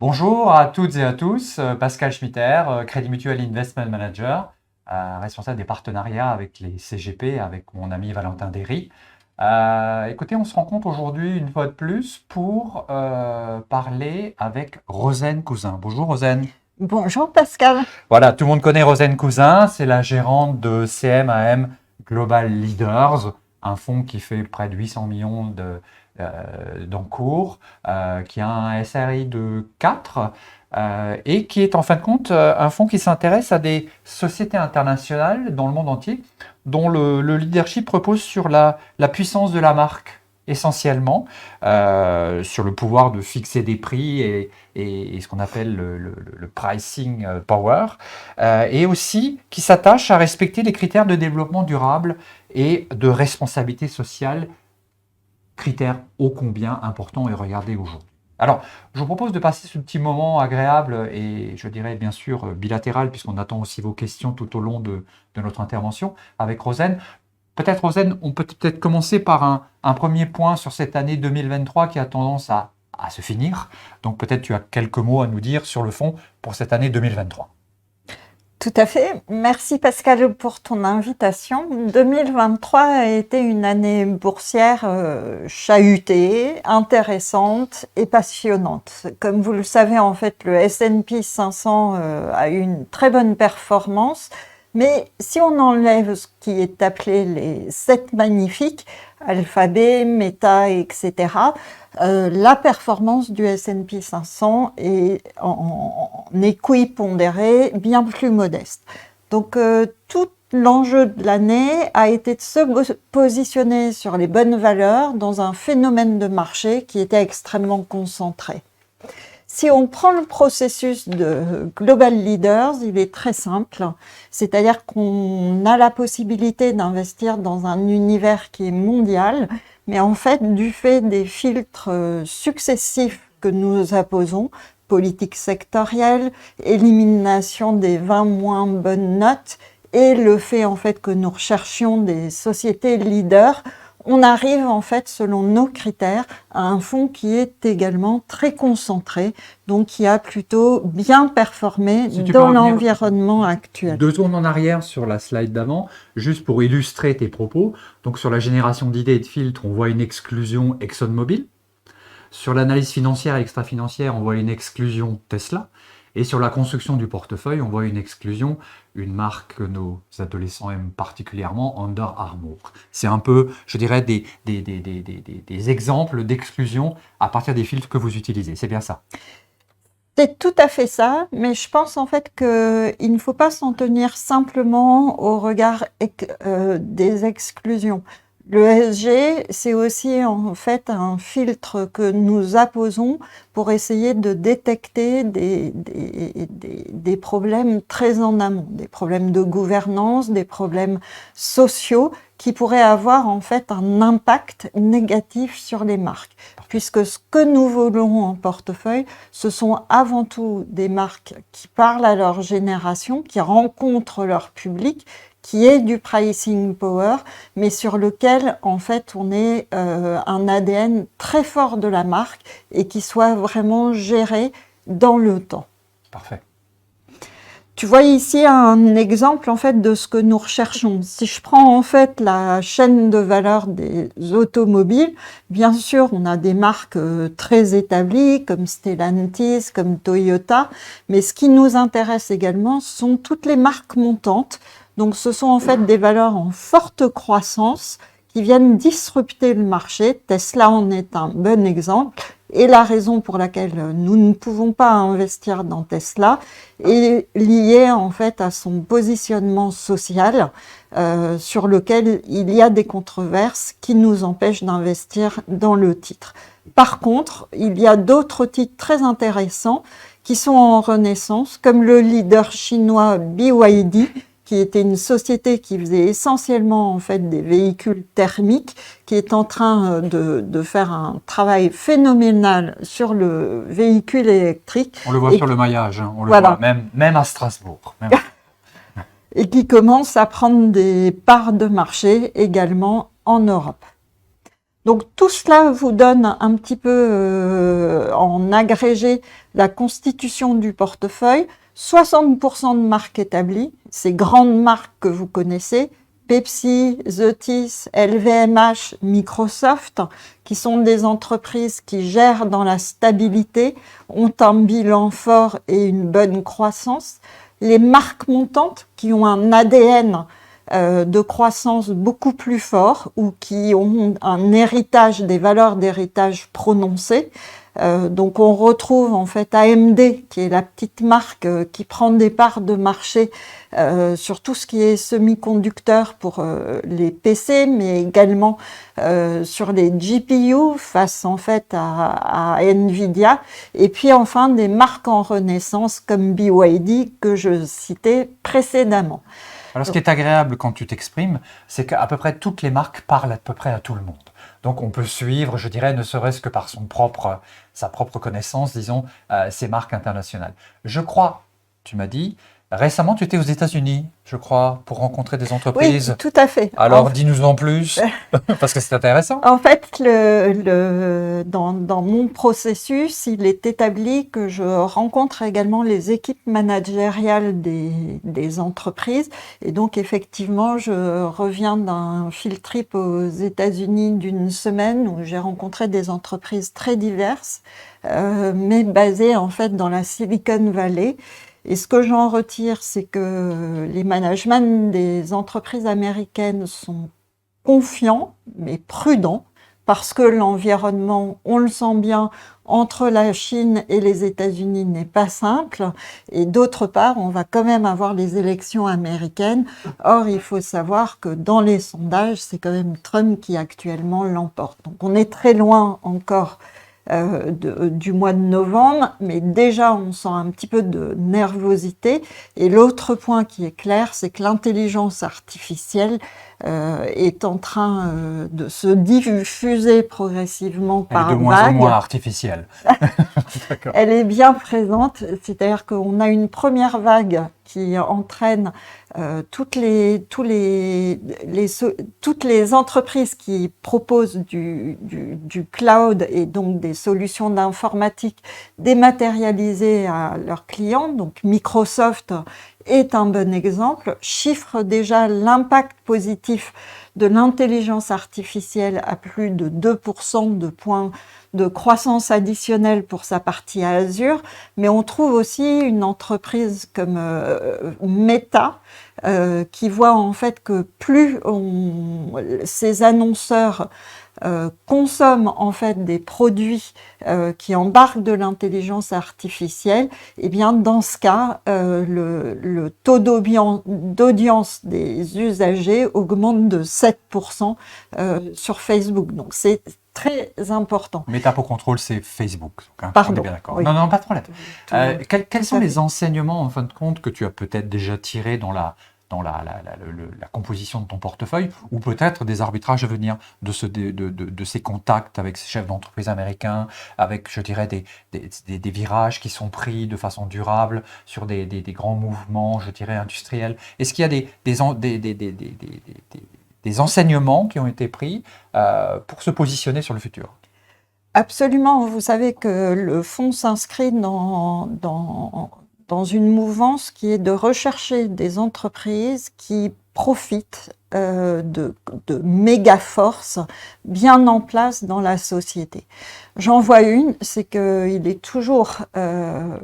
Bonjour à toutes et à tous, Pascal Schmitter, Crédit Mutuel Investment Manager, responsable des partenariats avec les CGP, avec mon ami Valentin Derry. Écoutez, on se rencontre aujourd'hui une fois de plus pour parler avec Rosane Cousin. Bonjour Rosane. Bonjour Pascal. Voilà, tout le monde connaît Rosane Cousin, c'est la gérante de CMAM Global Leaders, un fonds qui fait près de 800 millions d'encours, qui a un SRI de 4 et qui est en fin de compte un fonds qui s'intéresse à des sociétés internationales dans le monde entier, dont le leadership repose sur la puissance de la marque essentiellement, sur le pouvoir de fixer des prix et ce qu'on appelle le pricing power, et aussi qui s'attache à respecter les critères de développement durable et de responsabilité sociale, critères ô combien importants et regardés aujourd'hui. Alors, je vous propose de passer ce petit moment agréable et je dirais bien sûr bilatéral, puisqu'on attend aussi vos questions tout au long de notre intervention avec Rosane. Peut-être, Rosane, on peut peut-être commencer par un premier point sur cette année 2023 qui a tendance à se finir. Donc peut-être tu as quelques mots à nous dire sur le fond pour cette année 2023. Tout à fait. Merci Pascal pour ton invitation. 2023 a été une année boursière chahutée, intéressante et passionnante. Comme vous le savez, en fait, le S&P 500 a eu une très bonne performance. Mais si on enlève ce qui est appelé les 7 magnifiques, Alphabet, Meta, etc., la performance du S&P 500 est en équipondéré bien plus modeste. Donc tout l'enjeu de l'année a été de se positionner sur les bonnes valeurs dans un phénomène de marché qui était extrêmement concentré. Si on prend le processus de Global Leaders, il est très simple, c'est-à-dire qu'on a la possibilité d'investir dans un univers qui est mondial, mais en fait, du fait des filtres successifs que nous apposons, politique sectorielle, élimination des 20 moins bonnes notes, et le fait en fait que nous recherchions des sociétés leaders, on arrive en fait, selon nos critères, à un fonds qui est également très concentré, donc qui a plutôt bien performé dans l'environnement actuel. 2 secondes en arrière sur la slide d'avant, juste pour illustrer tes propos. Donc sur la génération d'idées et de filtres, on voit une exclusion ExxonMobil. Sur l'analyse financière et extra-financière, on voit une exclusion Tesla. Et sur la construction du portefeuille, on voit une exclusion, une marque que nos adolescents aiment particulièrement, Under Armour. C'est un peu, je dirais, des exemples d'exclusion à partir des filtres que vous utilisez. C'est bien ça? C'est tout à fait ça, mais je pense en fait qu'il ne faut pas s'en tenir simplement au regard des exclusions. Le ESG, c'est aussi en fait un filtre que nous apposons pour essayer de détecter des problèmes très en amont, des problèmes de gouvernance, des problèmes sociaux qui pourraient avoir en fait un impact négatif sur les marques. Puisque ce que nous voulons en portefeuille, ce sont avant tout des marques qui parlent à leur génération, qui rencontrent leur public, qui est du pricing power, mais sur lequel, en fait, on est un ADN très fort de la marque et qui soit vraiment géré dans le temps. Parfait. Tu vois ici un exemple, en fait, de ce que nous recherchons. Si je prends, en fait, la chaîne de valeur des automobiles, bien sûr, on a des marques très établies, comme Stellantis, comme Toyota, mais ce qui nous intéresse également sont toutes les marques montantes. Donc, ce sont en fait des valeurs en forte croissance qui viennent disrupter le marché. Tesla en est un bon exemple. Et la raison pour laquelle nous ne pouvons pas investir dans Tesla est liée en fait à son positionnement social sur lequel il y a des controverses qui nous empêchent d'investir dans le titre. Par contre, il y a d'autres titres très intéressants qui sont en renaissance, comme le leader chinois BYD, qui était une société qui faisait essentiellement en fait des véhicules thermiques, qui est en train de faire un travail phénoménal sur le véhicule électrique. On le voit sur le maillage, hein. On le voit même à Strasbourg. Et qui commence à prendre des parts de marché également en Europe. Donc tout cela vous donne un petit peu en agrégé la constitution du portefeuille. 60% de marques établies, ces grandes marques que vous connaissez, Pepsi, Zoetis, LVMH, Microsoft, qui sont des entreprises qui gèrent dans la stabilité, ont un bilan fort et une bonne croissance. Les marques montantes qui ont un ADN de croissance beaucoup plus fort ou qui ont un héritage, des valeurs d'héritage prononcées. Donc on retrouve en fait AMD, qui est la petite marque qui prend des parts de marché sur tout ce qui est semi-conducteur pour les PC, mais également sur les GPU face en fait à Nvidia. Et puis enfin des marques en renaissance comme BYD que je citais précédemment. Alors, ce qui est agréable quand tu t'exprimes, c'est qu'à peu près toutes les marques parlent à peu près à tout le monde. Donc, on peut suivre, je dirais, ne serait-ce que par sa propre connaissance, disons, ces marques internationales. Je crois, tu m'as dit, récemment, tu étais aux États-Unis, je crois, pour rencontrer des entreprises. Oui, tout à fait. Alors, dis-nous en plus, parce que c'est intéressant. En fait, dans mon processus, il est établi que je rencontre également les équipes managériales des entreprises. Et donc, effectivement, je reviens d'un field trip aux États-Unis d'une semaine où j'ai rencontré des entreprises très diverses, mais basées en fait dans la Silicon Valley. Et ce que j'en retire, c'est que les managements des entreprises américaines sont confiants, mais prudents, parce que l'environnement, on le sent bien, entre la Chine et les États-Unis n'est pas simple. Et d'autre part, on va quand même avoir les élections américaines. Or, il faut savoir que dans les sondages, c'est quand même Trump qui actuellement l'emporte. Donc on est très loin encore du mois de novembre, mais déjà on sent un petit peu de nervosité. Et l'autre point qui est clair, c'est que l'intelligence artificielle est en train de se diffuser progressivement par vagues. Elle est de moins en moins artificielle. Elle est bien présente, c'est-à-dire qu'on a une première vague qui entraîne toutes les entreprises qui proposent du cloud et donc des solutions d'informatique dématérialisées à leurs clients. Donc Microsoft est un bon exemple, chiffre déjà l'impact positif de l'intelligence artificielle à plus de 2% de points de croissance additionnelle pour sa partie Azure, mais on trouve aussi une entreprise comme Meta qui voit en fait que plus ces annonceurs consomment en fait des produits qui embarquent de l'intelligence artificielle, et bien dans ce cas, le taux d'audience des usagers augmente de 7% sur Facebook. Donc c'est très important. Meta pour contrôle, c'est Facebook. Donc, Pardon. On est bien d'accord. Oui. Non, pas de problème. Quels sont les enseignements, en fin de compte, que tu as peut-être déjà tirés dans la composition de ton portefeuille, ou peut-être des arbitrages à venir de ces contacts avec ces chefs d'entreprise américains, avec, je dirais, des virages qui sont pris de façon durable sur des grands mouvements, je dirais, industriels. Est-ce qu'il y a des enseignements qui ont été pris pour se positionner sur le futur? Absolument. Vous savez que le fonds s'inscrit dans une mouvance qui est de rechercher des entreprises qui profitent de méga forces bien en place dans la société. J'en vois une, c'est qu'il est toujours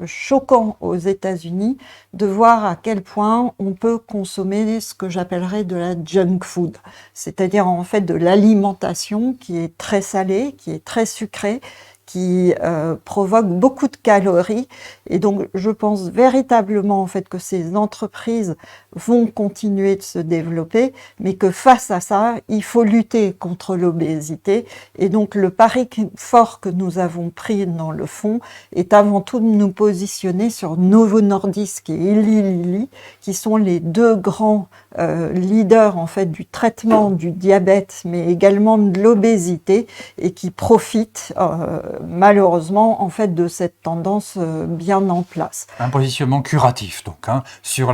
choquant aux États-Unis de voir à quel point on peut consommer ce que j'appellerais de la junk food, c'est-à-dire en fait de l'alimentation qui est très salée, qui est très sucrée, qui provoque beaucoup de calories. Et donc, je pense véritablement en fait que ces entreprises vont continuer de se développer, mais que face à ça, il faut lutter contre l'obésité. Et donc, le pari fort que nous avons pris dans le fonds est avant tout de nous positionner sur Novo Nordisk et Eli Lilly, qui sont les deux grands leaders en fait du traitement du diabète, mais également de l'obésité, et qui profitent malheureusement en fait de cette tendance bien en place. Un positionnement curatif donc, hein, sur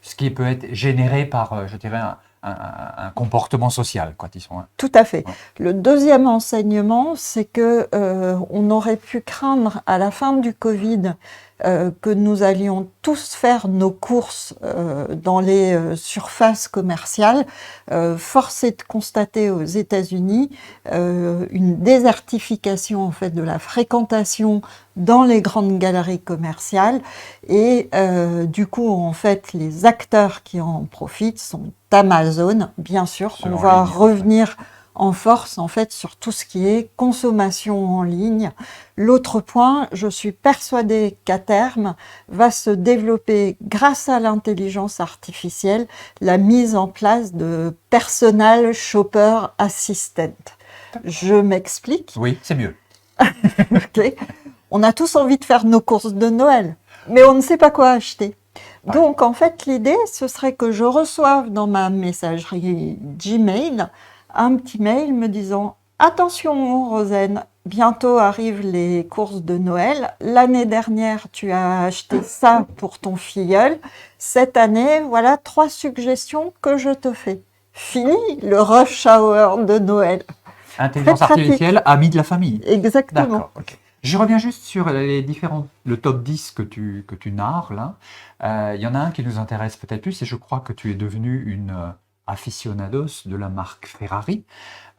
ce qui peut être généré par, je dirais, un comportement social, quoi, disons. Tout à fait. Ouais. Le deuxième enseignement, c'est que on aurait pu craindre à la fin du Covid que nous allions tous faire nos courses dans les surfaces commerciales. Force est de constater aux États-Unis une désertification en fait de la fréquentation dans les grandes galeries commerciales et du coup en fait les acteurs qui en profitent sont Amazon, bien sûr, Ceux on en va ligne, revenir en force en fait sur tout ce qui est consommation en ligne. L'autre point, je suis persuadée qu'à terme va se développer grâce à l'intelligence artificielle la mise en place de personal shopper assistant. Je m'explique. Oui, c'est mieux. Okay. On a tous envie de faire nos courses de Noël, mais on ne sait pas quoi acheter. Ouais. Donc, en fait, l'idée, ce serait que je reçoive dans ma messagerie Gmail un petit mail me disant « Attention, Rosen, bientôt arrivent les courses de Noël. L'année dernière, tu as acheté ça pour ton filleul. Cette année, voilà 3 suggestions que je te fais. » Fini le rush hour de Noël. Intelligence artificielle, amie de la famille. Exactement. D'accord, ok. Je reviens juste sur le top 10 que tu narres là. Il y en a un qui nous intéresse peut-être plus et je crois que tu es devenu une aficionados de la marque Ferrari.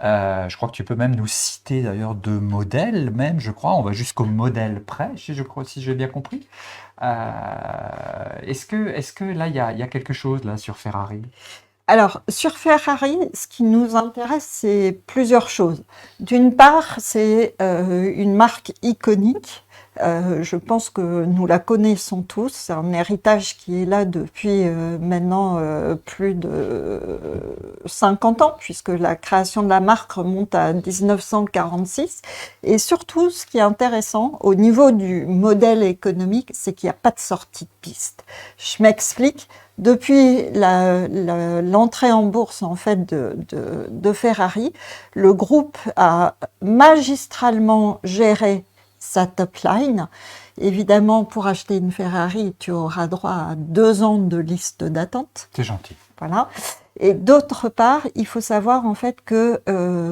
Je crois que tu peux même nous citer d'ailleurs 2 modèles même, je crois. On va jusqu'au modèle près, je crois, si j'ai bien compris. Est-ce que là, il y a quelque chose là sur Ferrari? Alors, sur Ferrari, ce qui nous intéresse, c'est plusieurs choses. D'une part, c'est une marque iconique. Je pense que nous la connaissons tous. C'est un héritage qui est là depuis maintenant plus de 50 ans, puisque la création de la marque remonte à 1946. Et surtout, ce qui est intéressant au niveau du modèle économique, c'est qu'il n'y a pas de sortie de piste. Je m'explique. Depuis l'entrée en bourse en fait de Ferrari, le groupe a magistralement géré sa top line. Évidemment, pour acheter une Ferrari, tu auras droit à 2 ans de liste d'attente. C'est gentil. Voilà. Et d'autre part, il faut savoir en fait que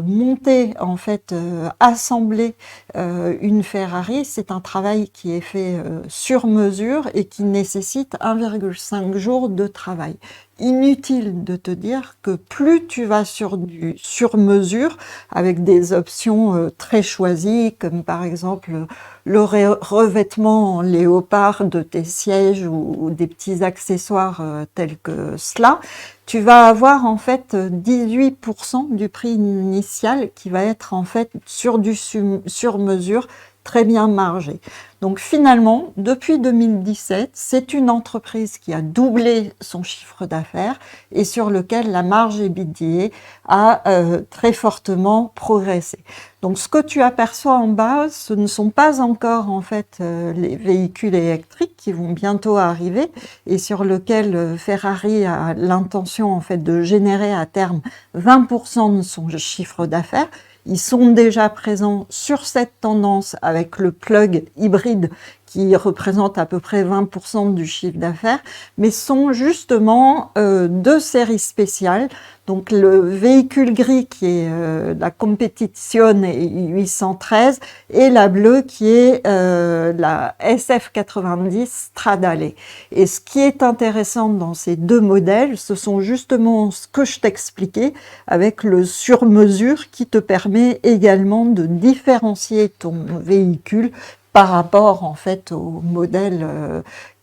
monter, en fait, assembler une Ferrari, c'est un travail qui est fait sur mesure et qui nécessite 1,5 jours de travail. Inutile de te dire que plus tu vas sur du sur mesure, avec des options très choisies, comme par exemple le revêtement en léopard de tes sièges ou des petits accessoires tels que cela, tu vas avoir en fait 18% du prix initial qui va être en fait sur du sur-mesure très bien margé. Donc finalement, depuis 2017, c'est une entreprise qui a doublé son chiffre d'affaires et sur lequel la marge EBITDA a très fortement progressé. Donc ce que tu aperçois en bas, ce ne sont pas encore en fait les véhicules électriques qui vont bientôt arriver et sur lequel Ferrari a l'intention en fait de générer à terme 20% de son chiffre d'affaires. Ils sont déjà présents sur cette tendance avec le plug hybride qui représente à peu près 20% du chiffre d'affaires, mais sont justement 2 séries spéciales. Donc le véhicule gris qui est la Competizione 813 et la bleue qui est la SF90 Stradale. Et ce qui est intéressant dans ces 2 modèles, ce sont justement ce que je t'expliquais avec le sur-mesure qui te permet également de différencier ton véhicule par rapport en fait au modèle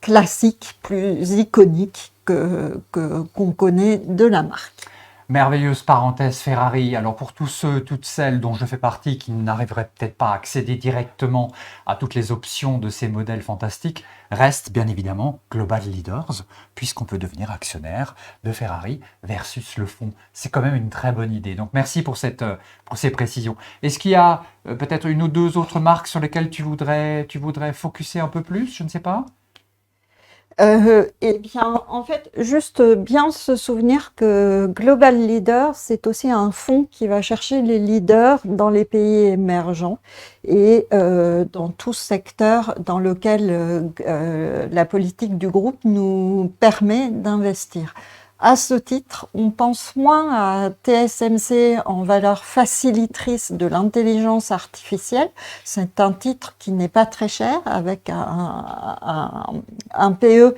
classique, plus iconique qu'on connaît de la marque. Merveilleuse parenthèse Ferrari. Alors pour tous ceux, toutes celles dont je fais partie qui n'arriveraient peut-être pas à accéder directement à toutes les options de ces modèles fantastiques, reste bien évidemment Global Leaders, puisqu'on peut devenir actionnaire de Ferrari versus le fonds. C'est quand même une très bonne idée. Donc merci pour ces précisions. Est-ce qu'il y a peut-être 1 ou 2 autres marques sur lesquelles tu voudrais focuser un peu plus? Je ne sais pas. Eh bien, en fait, juste bien se souvenir que Global Leader, c'est aussi un fonds qui va chercher les leaders dans les pays émergents et dans tout secteur dans lequel la politique du groupe nous permet d'investir. À ce titre, on pense moins à TSMC en valeur facilitrice de l'intelligence artificielle. C'est un titre qui n'est pas très cher, avec un PE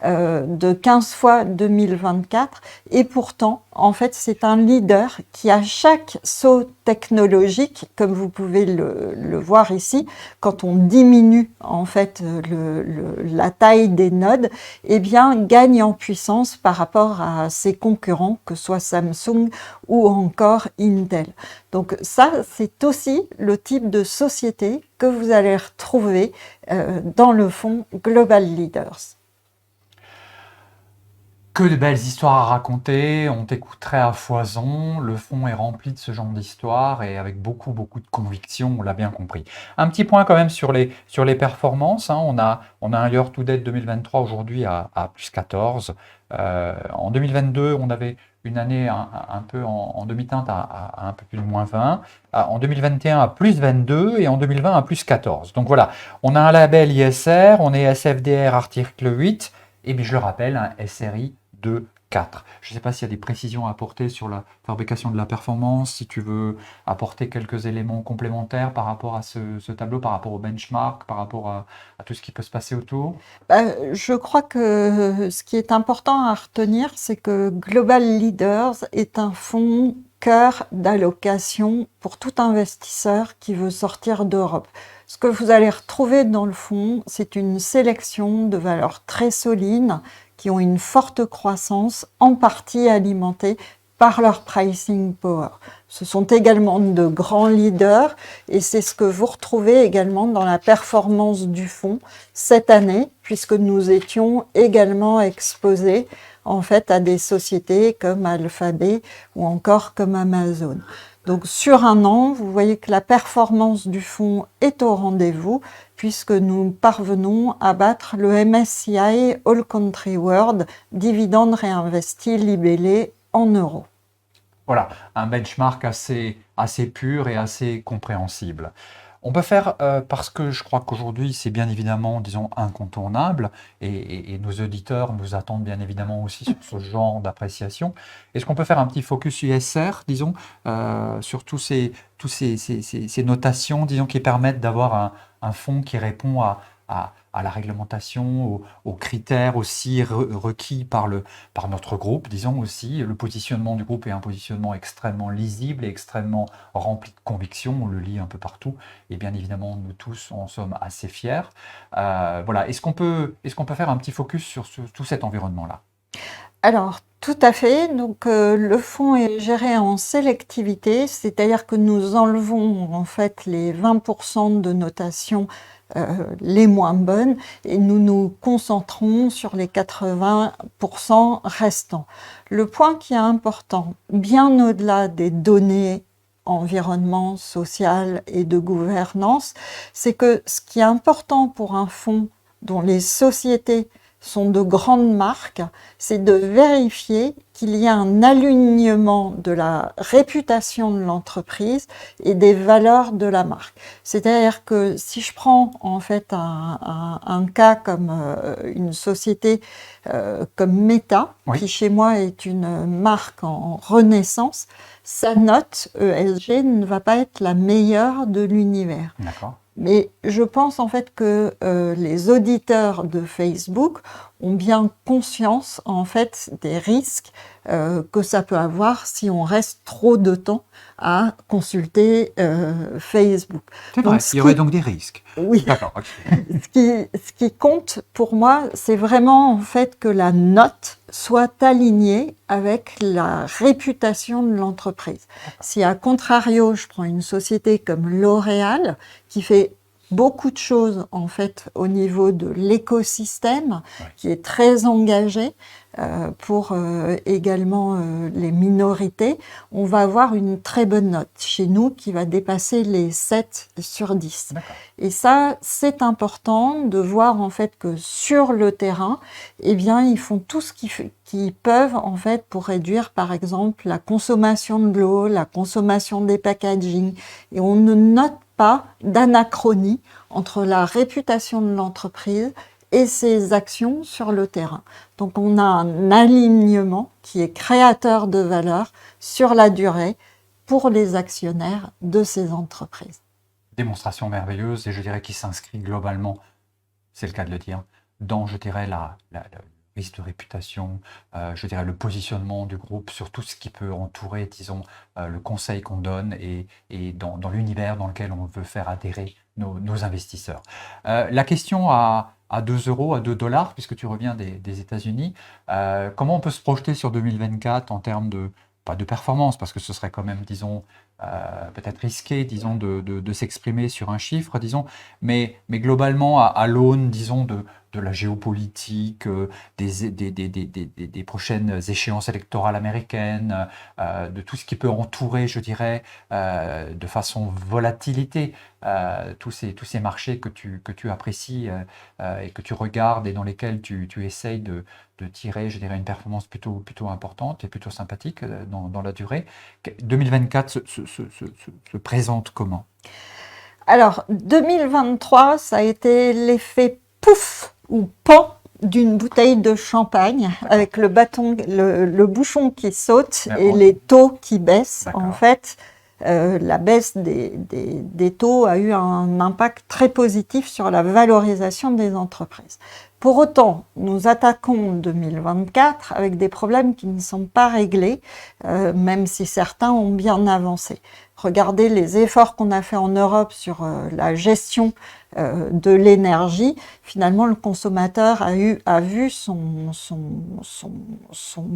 de 15 fois 2024. Et pourtant, en fait, c'est un leader qui, à chaque saut technologique, comme vous pouvez le voir ici, quand on diminue en fait la taille des nodes, eh bien, gagne en puissance par rapport à ses concurrents, que ce soit Samsung ou encore Intel. Donc ça, c'est aussi le type de société que vous allez retrouver dans le fonds Global Leaders. Que de belles histoires à raconter, on t'écouterait à foison, le fond est rempli de ce genre d'histoires et avec beaucoup, beaucoup de conviction, on l'a bien compris. Un petit point quand même sur les performances, hein, on a un year to date 2023 aujourd'hui à plus 14. En 2022, on avait une année un peu en demi-teinte à un peu plus de moins 20, en 2021 à plus 22 et en 2020 à plus 14. Donc voilà, on a un label ISR, on est SFDR article 8 et puis je le rappelle, un SRI de 4. Je ne sais pas s'il y a des précisions à apporter sur la fabrication de la performance, si tu veux apporter quelques éléments complémentaires par rapport à ce tableau, par rapport au benchmark, par rapport à tout ce qui peut se passer autour. Je crois que ce qui est important à retenir, c'est que Global Leaders est un fonds cœur d'allocation pour tout investisseur qui veut sortir d'Europe. Ce que vous allez retrouver dans le fonds, c'est une sélection de valeurs très solides qui ont une forte croissance, en partie alimentée par leur pricing power. Ce sont également de grands leaders et c'est ce que vous retrouvez également dans la performance du fonds cette année, puisque nous étions également exposés en fait à des sociétés comme Alphabet ou encore comme Amazon. Donc sur un an, vous voyez que la performance du fonds est au rendez-vous puisque nous parvenons à battre le MSCI All Country World, dividende réinvesti libellé en euros. Voilà, un benchmark assez pur et assez compréhensible. On peut faire, parce que je crois qu'aujourd'hui c'est bien évidemment, disons, incontournable, et nos auditeurs nous attendent bien évidemment aussi sur ce genre d'appréciation. Est-ce qu'on peut faire un petit focus ISR, disons, sur tous ces notations, disons, qui permettent d'avoir un fonds qui répond à la réglementation, aux critères aussi requis par notre groupe, disons aussi. Le positionnement du groupe est un positionnement extrêmement lisible et extrêmement rempli de conviction. On le lit un peu partout. Et bien évidemment, nous tous en sommes assez fiers. Voilà. Est-ce qu'on peut faire un petit focus sur tout cet environnement-là? Alors, tout à fait. Donc, le fonds est géré en sélectivité, c'est-à-dire que nous enlevons en fait les 20% de notation les moins bonnes et nous nous concentrons sur les 80% restants. Le point qui est important, bien au-delà des données environnement, social et de gouvernance, c'est que ce qui est important pour un fonds dont les sociétés sont de grandes marques, c'est de vérifier qu'il y a un alignement de la réputation de l'entreprise et des valeurs de la marque. C'est-à-dire que si je prends en fait un cas comme une société comme Meta, Oui. qui chez moi est une marque en renaissance, sa note ESG ne va pas être la meilleure de l'univers. D'accord. Mais je pense en fait que les auditeurs de Facebook ont bien conscience en fait des risques que ça peut avoir si on reste trop de temps à consulter Facebook. C'est vrai, il y aurait donc des risques. Oui. D'accord, ok. Ce qui compte pour moi, c'est vraiment en fait que la note soit alignée avec la réputation de l'entreprise. Si à contrario, je prends une société comme L'Oréal qui fait beaucoup de choses en fait au niveau de l'écosystème, qui est très engagé pour également les minorités, on va avoir une très bonne note chez nous qui va dépasser les 7 sur 10. Et ça, c'est important de voir en fait que sur le terrain, eh bien, ils font tout ce qu'ils peuvent en fait pour réduire par exemple la consommation de l'eau, la consommation des packaging. Et on ne note pas d'anachronie entre la réputation de l'entreprise et ses actions sur le terrain. Donc on a un alignement qui est créateur de valeur sur la durée pour les actionnaires de ces entreprises. Démonstration merveilleuse et je dirais qui s'inscrit globalement, c'est le cas de le dire, dans, je dirais, le risque de réputation, je dirais le positionnement du groupe sur tout ce qui peut entourer, disons, le conseil qu'on donne et dans l'univers dans lequel on veut faire adhérer nos investisseurs. La question à 2 euros, à 2 dollars, puisque tu reviens des États-Unis, comment on peut se projeter sur 2024 en termes de, pas de performance, parce que ce serait quand même, disons, peut-être risqué, disons, de s'exprimer sur un chiffre, disons, mais globalement, à l'aune, disons, de la géopolitique, des prochaines échéances électorales américaines, de tout ce qui peut entourer, je dirais, de façon volatilité, tous ces marchés que tu apprécies et que tu regardes et dans lesquels tu essayes de tirer, je dirais, une performance plutôt importante et plutôt sympathique dans la durée. 2024 se présente comment? Alors, 2023, ça a été l'effet pouf ou pan d'une bouteille de champagne avec le bouchon qui saute et les taux qui baissent. En fait, la baisse des taux a eu un impact très positif sur la valorisation des entreprises. Pour autant, nous attaquons 2024 avec des problèmes qui ne sont pas réglés, même si certains ont bien avancé. Regardez les efforts qu'on a fait en Europe sur la gestion de l'énergie. Finalement, le consommateur a vu son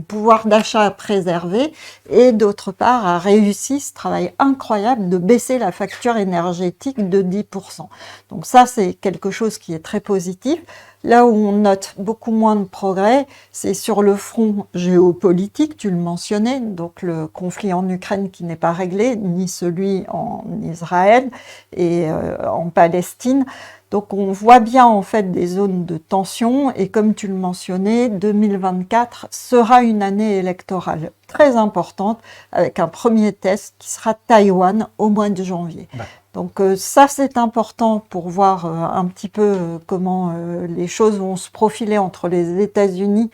pouvoir d'achat préservé et d'autre part a réussi ce travail incroyable de baisser la facture énergétique de 10%. Donc ça, c'est quelque chose qui est très positif. Là où on note beaucoup moins de progrès, c'est sur le front géopolitique, tu le mentionnais, donc le conflit en Ukraine qui n'est pas réglé, ni celui en Israël et en Palestine. Donc on voit bien en fait des zones de tension et comme tu le mentionnais, 2024 sera une année électorale très importante avec un premier test qui sera Taïwan au mois de janvier. Donc ça c'est important pour voir un petit peu comment les choses vont se profiler entre les États-Unis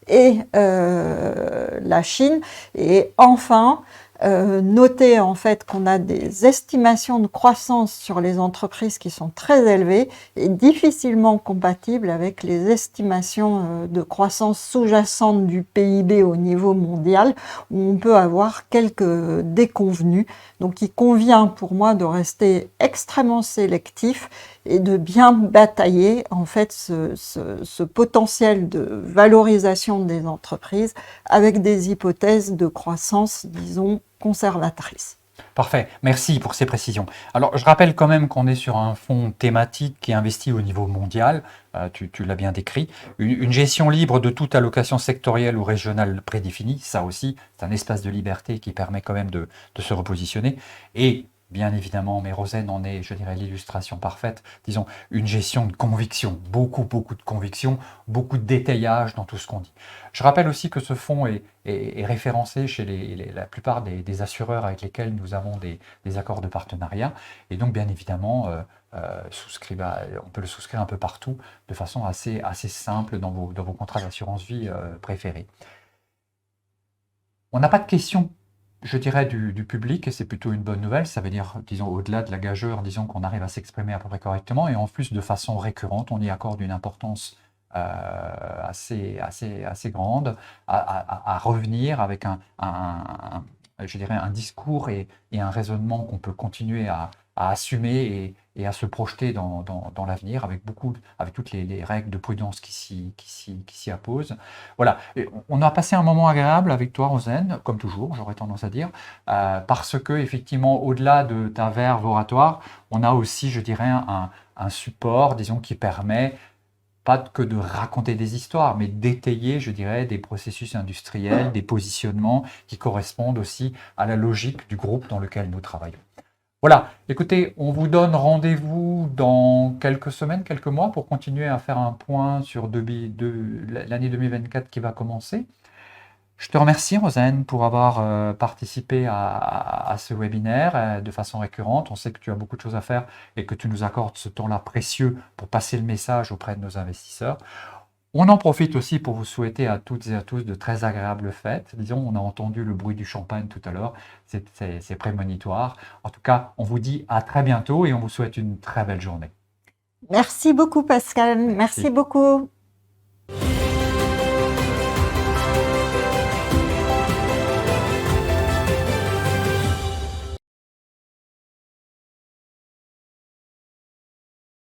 et la Chine. Et enfin, notez en fait qu'on a des estimations de croissance sur les entreprises qui sont très élevées et difficilement compatibles avec les estimations de croissance sous-jacente du PIB au niveau mondial où on peut avoir quelques déconvenues. Donc il convient pour moi de rester extrêmement sélectif et de bien batailler en fait ce potentiel de valorisation des entreprises avec des hypothèses de croissance, disons, conservatrices. Parfait, merci pour ces précisions. Alors, je rappelle quand même qu'on est sur un fonds thématique qui est investi au niveau mondial, tu l'as bien décrit, une gestion libre de toute allocation sectorielle ou régionale prédéfinie, ça aussi, c'est un espace de liberté qui permet quand même de se repositionner, et bien évidemment, mais Rosen en est, je dirais, l'illustration parfaite, disons, une gestion de conviction, beaucoup de conviction, beaucoup de détaillage dans tout ce qu'on dit. Je rappelle aussi que ce fonds est référencé chez la plupart des assureurs avec lesquels nous avons des accords de partenariat, et donc bien évidemment, on peut le souscrire un peu partout de façon assez simple dans vos contrats d'assurance vie préférés. On n'a pas de questions, je dirais, du public, et c'est plutôt une bonne nouvelle. Ça veut dire, disons, au-delà de la gageure, disons qu'on arrive à s'exprimer à peu près correctement, et en plus de façon récurrente, on y accorde une importance assez grande à revenir avec je dirais, un discours et un raisonnement qu'on peut continuer à assumer et à se projeter dans l'avenir avec toutes les règles de prudence qui s'y apposent. Voilà, et on a passé un moment agréable avec toi, Rosen, comme toujours, j'aurais tendance à dire, parce que effectivement, au-delà de ta verve oratoire, on a aussi, je dirais, un support, disons, qui permet pas que de raconter des histoires, mais d'étayer, je dirais, des processus industriels, des positionnements qui correspondent aussi à la logique du groupe dans lequel nous travaillons. Voilà, écoutez, on vous donne rendez-vous dans quelques semaines, quelques mois pour continuer à faire un point sur l'année 2024 qui va commencer. Je te remercie, Rosanne, pour avoir participé à ce webinaire de façon récurrente. On sait que tu as beaucoup de choses à faire et que tu nous accordes ce temps-là précieux pour passer le message auprès de nos investisseurs. On en profite aussi pour vous souhaiter à toutes et à tous de très agréables fêtes. Disons, on a entendu le bruit du champagne tout à l'heure, c'est prémonitoire. En tout cas, on vous dit à très bientôt et on vous souhaite une très belle journée. Merci beaucoup, Pascal. Merci beaucoup.